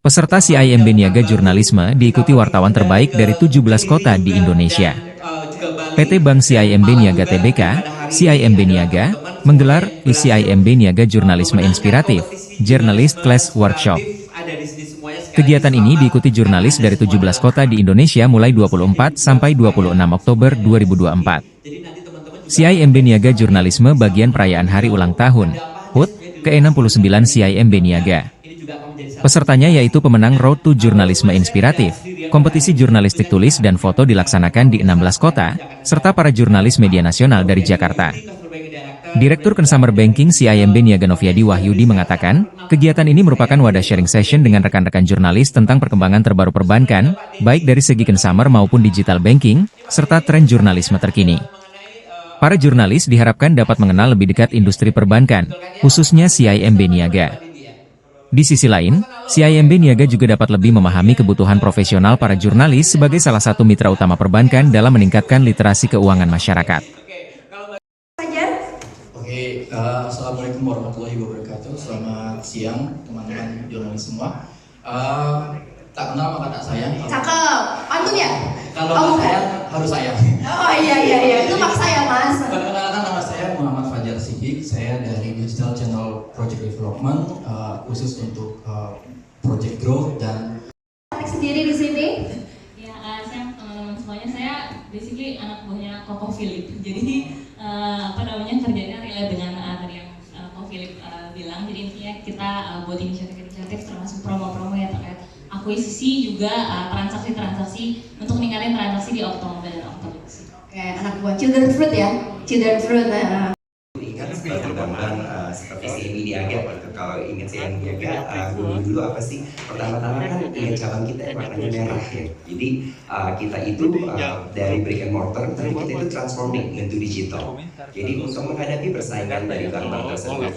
Peserta CIMB Niaga Jurnalisme diikuti wartawan terbaik dari 17 kota di Indonesia. PT Bank CIMB Niaga Tbk, CIMB Niaga, menggelar CIMB Niaga Jurnalisme Inspiratif, Journalist Class Workshop. Kegiatan ini diikuti jurnalis dari 17 kota di Indonesia mulai 24 sampai 26 Oktober 2024. CIMB Niaga Jurnalisme bagian perayaan hari ulang tahun, HUT, ke-69 CIMB Niaga. Pesertanya yaitu pemenang Road to Jurnalisme Inspiratif, kompetisi jurnalistik tulis dan foto dilaksanakan di 16 kota, serta para jurnalis media nasional dari Jakarta. Direktur Consumer Banking CIMB Niaga Noviadi Wahyudi mengatakan, kegiatan ini merupakan wadah sharing session dengan rekan-rekan jurnalis tentang perkembangan terbaru perbankan, baik dari segi consumer maupun digital banking, serta tren jurnalisme terkini. Para jurnalis diharapkan dapat mengenal lebih dekat industri perbankan, khususnya CIMB Niaga. Di sisi lain, CIMB Niaga juga dapat lebih memahami kebutuhan profesional para jurnalis sebagai salah satu mitra utama perbankan dalam meningkatkan literasi keuangan masyarakat. Assalamualaikum warahmatullahi wabarakatuh. Selamat siang teman-teman jurnalis semua. Tak kenal maka tak sayang. Cakep, pantun ya? Kalau sayang harus sayang. Oh iya, itu maksa ya mas. Perkenalkan, nama saya Muhammad Fajar Siddiq. Saya dari Digital Channel Project Development, khusus untuk Project Growth dan. Sendiri di sini? Ya, saya teman-teman semuanya. Saya basically anak buahnya Koko Philip. Jadi kerjanya relate dengan tadi yang Koko Philip bilang. Jadi intinya kita buat inisiatif-inisiatif termasuk promo-promo ya terkait akuisisi juga transaksi-transaksi untuk meningkatkan transaksi di Oktober dan Oktober. Oke, anak buah Children Fruit ya, Children Fruit. Ingat seperti Bambang seperti CIMB Niaga. Kalau ingat CIMB Niaga, dulu apa sih? Pertama-tama kan ingat cabang kita warnanya merah ya. Jadi kita itu dari brick and mortar, tapi kita itu transforming into digital. Jadi untuk menghadapi persaingan dari bank-bank tersebut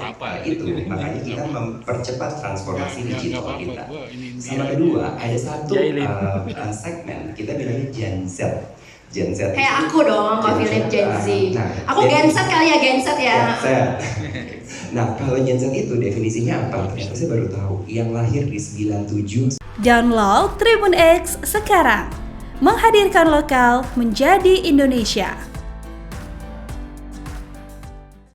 itu, makanya kita mempercepat transformasi digital kita. Sama kedua, ada satu segmen kita bilangnya Gen Z. Gen Z. Kayak aku dong, Kok Philip Gen Z. Aku Gen Z kali ya, Gen Z ya. Nah, kalau Gen Z itu definisinya apa? Ternyata saya baru tahu. Yang lahir di 97. Download Tribun X sekarang. Menghadirkan lokal menjadi Indonesia.